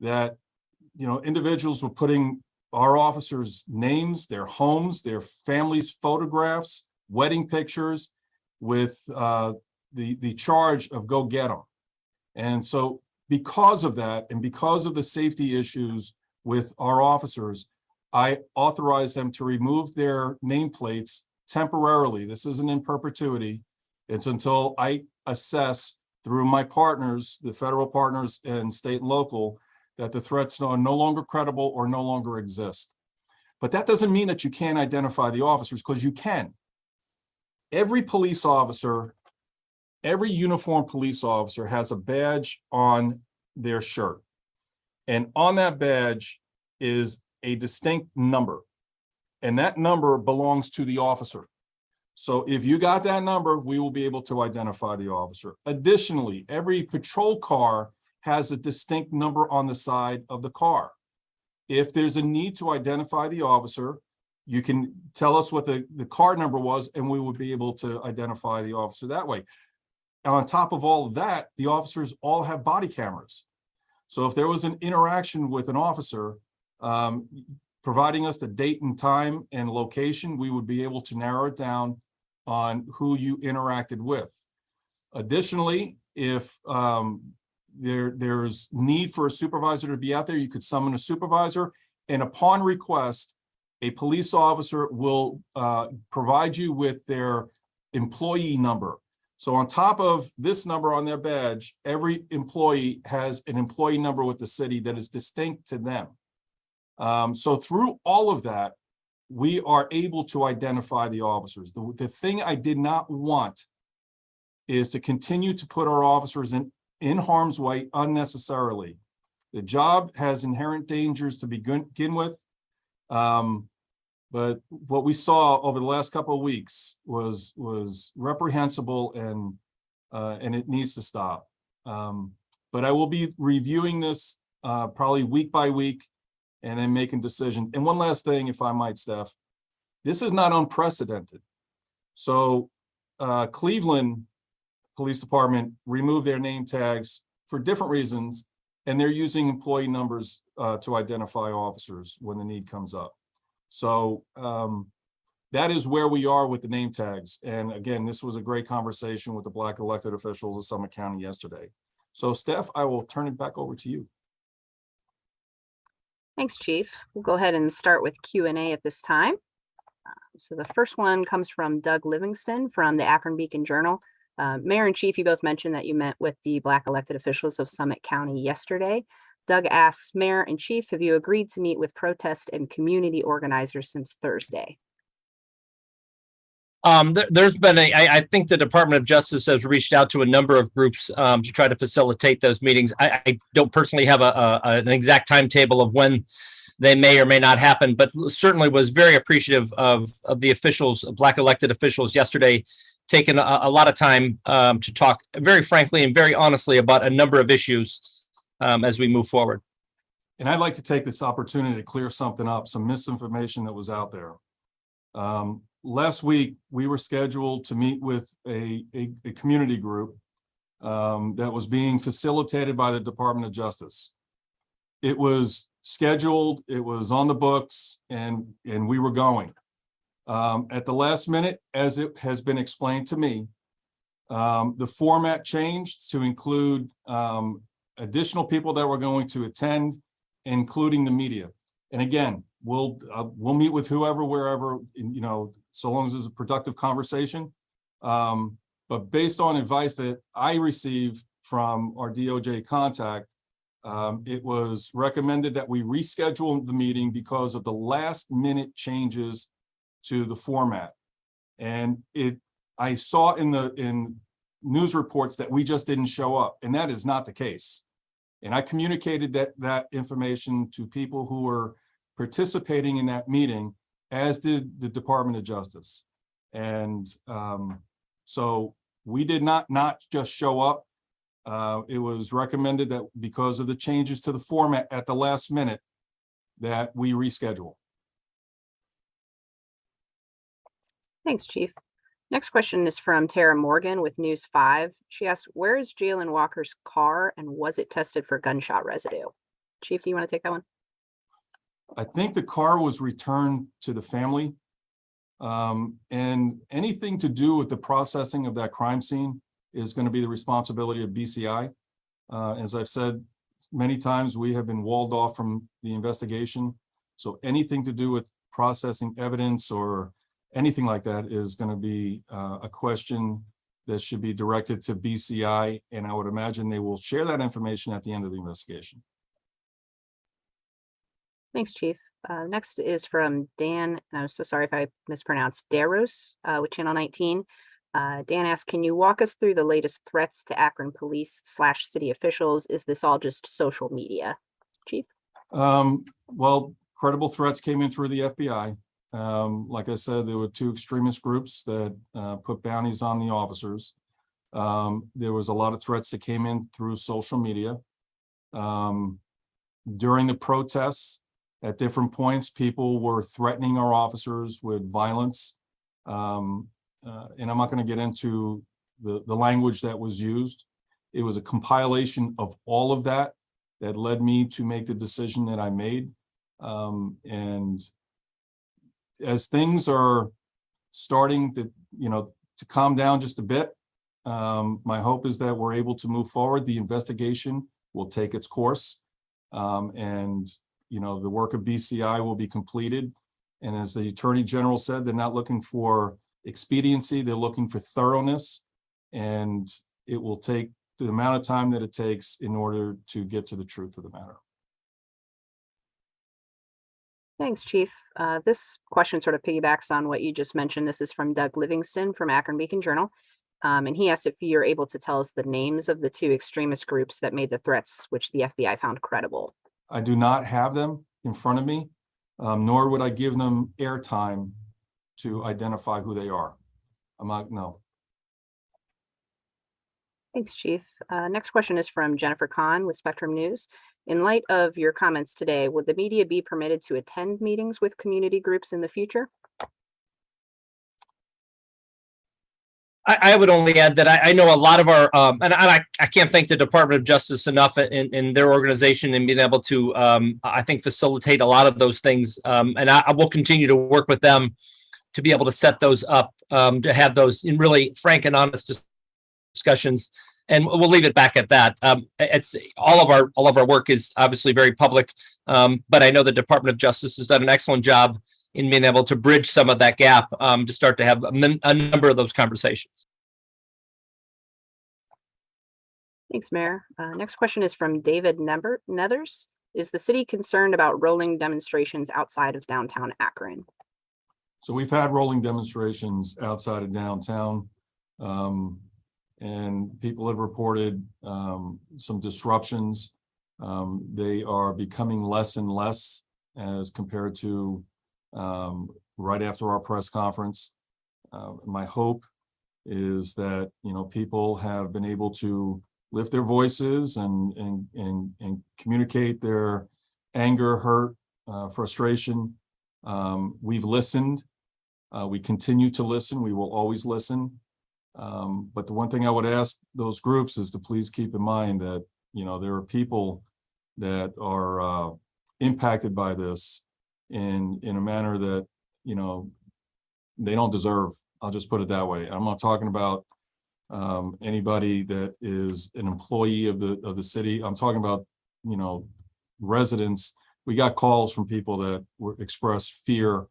that, individuals were putting our officers' names, their homes, their families' photographs, wedding pictures with the charge of go get them. And so because of that, and because of the safety issues with our officers, I authorized them to remove their nameplates temporarily. This isn't in perpetuity. It's until I assess through my partners, the federal partners and state and local, that the threats are no longer credible or no longer exist. But that doesn't mean that you can't identify the officers, because you can. Every police officer, every uniformed police officer has a badge on their shirt. And on that badge is a distinct number. And that number belongs to the officer. So if you got that number, we will be able to identify the officer. Additionally, every patrol car has a distinct number on the side of the car. If there's a need to identify the officer, you can tell us what the car number was, and we would be able to identify the officer that way. On top of all of that, the officers all have body cameras. So if there was an interaction with an officer, providing us the date and time and location, we would be able to narrow it down on who you interacted with. Additionally, if there's need for a supervisor to be out there, you could summon a supervisor, and upon request, a police officer will provide you with their employee number. So on top of this number on their badge, every employee has an employee number with the city that is distinct to them. So through all of that, we are able to identify the officers. The thing I did not want is to continue to put our officers in harm's way unnecessarily. The job has inherent dangers to begin with. But what we saw over the last couple of weeks was reprehensible, and it needs to stop. But I will be reviewing this probably week by week, and then making decisions. And one last thing, if I might, Steph, this is not unprecedented. So Cleveland Police Department removed their name tags for different reasons, and they're using employee numbers to identify officers when the need comes up. So that is where we are with the name tags. And again, this was a great conversation with the Black elected officials of Summit County yesterday. So Steph, I will turn it back over to you. Thanks, Chief. We'll go ahead and start with Q&A at this time. So the first one comes from Doug Livingston from the Akron Beacon Journal. Mayor and Chief, you both mentioned that you met with the Black elected officials of Summit County yesterday. Doug asks, Mayor and Chief, have you agreed to meet with protest and community organizers since Thursday? There's been I think the Department of Justice has reached out to a number of groups to try to facilitate those meetings. I don't personally have an exact timetable of when they may or may not happen, but certainly was very appreciative of the officials, Black elected officials yesterday, taking a lot of time to talk very frankly and very honestly about a number of issues as we move forward. And I'd like to take this opportunity to clear something up, some misinformation that was out there. Last week, we were scheduled to meet with a community group that was being facilitated by the Department of Justice. It was scheduled, it was on the books, and we were going. At the last minute, as it has been explained to me, the format changed to include additional people that were going to attend, including the media. And again, we'll meet with whoever, wherever, so long as it's a productive conversation. But based on advice that I received from our DOJ contact, it was recommended that we reschedule the meeting because of the last minute changes to the format. And I saw in news reports that we just didn't show up, and that is not the case. And I communicated that information to people who were participating in that meeting, as did the Department of Justice. And so we did not just show up. It was recommended that because of the changes to the format at the last minute, that we reschedule. Thanks, Chief. Next question is from Tara Morgan with News 5. She asks, where is Jalen Walker's car and was it tested for gunshot residue? Chief, do you want to take that one? I think the car was returned to the family. And anything to do with the processing of that crime scene is going to be the responsibility of BCI. As I've said many times, we have been walled off from the investigation. So anything to do with processing evidence or anything like that is going to be a question that should be directed to BCI. And I would imagine they will share that information at the end of the investigation. Thanks, Chief. Next is from Dan. I'm so sorry if I mispronounced Daros with Channel 19. Dan asks, can you walk us through the latest threats to Akron Police / city officials? Is this all just social media? Chief? Well, credible threats came in through the FBI. Like I said, there were 2 extremist groups that put bounties on the officers. There was a lot of threats that came in through social media. During the protests, at different points, people were threatening our officers with violence. And I'm not going to get into the language that was used. It was a compilation of all of that that led me to make the decision that I made. And as things are starting to, to calm down just a bit, my hope is that we're able to move forward. The investigation will take its course. And the work of BCI will be completed. And as the Attorney General said, they're not looking for expediency, they're looking for thoroughness. And it will take the amount of time that it takes in order to get to the truth of the matter. Thanks, Chief. This question sort of piggybacks on what you just mentioned. This is from Doug Livingston from Akron Beacon Journal. And he asked if you're able to tell us the names of the 2 extremist groups that made the threats, which the FBI found credible. I do not have them in front of me, nor would I give them airtime to identify who they are. No. Thanks, Chief. Next question is from Jennifer Kahn with Spectrum News. In light of your comments today, would the media be permitted to attend meetings with community groups in the future? I would only add that I know a lot of our, and I can't thank the Department of Justice enough in their organization and being able to, I think, facilitate a lot of those things. And I will continue to work with them to be able to set those up, to have those in really frank and honest discussions. And we'll leave it back at that. It's all of our work is obviously very public, but I know the Department of Justice has done an excellent job in being able to bridge some of that gap to start to have a number of those conversations. Thanks, Mayor. Next question is from David Nethers. Is the city concerned about rolling demonstrations outside of downtown Akron? So we've had rolling demonstrations outside of downtown, and people have reported some disruptions. They are becoming less and less as compared to right after our press conference. My hope is that people have been able to lift their voices and communicate their anger, hurt, frustration. We've listened. We continue to listen. We will always listen. But the one thing I would ask those groups is to please keep in mind that there are people that are impacted by this in a manner that they don't deserve. I'll just put it that way. I'm not talking about anybody that is an employee of the city. I'm talking about residents. We got calls from people that expressed fear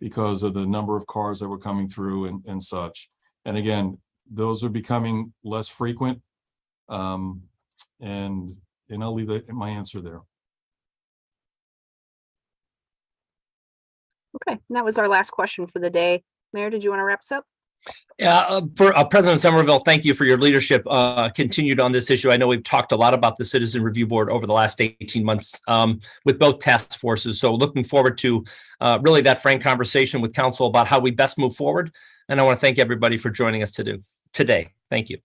because of the number of cars that were coming through and such. And again, those are becoming less frequent. And I'll leave my answer there. Okay, and that was our last question for the day. Mayor, did you want to wrap us up? Yeah, for President Somerville, thank you for your leadership continued on this issue. I know we've talked a lot about the Citizen Review Board over the last 18 months with both task forces. So looking forward to really that frank conversation with council about how we best move forward. And I want to thank everybody for joining us today. Thank you.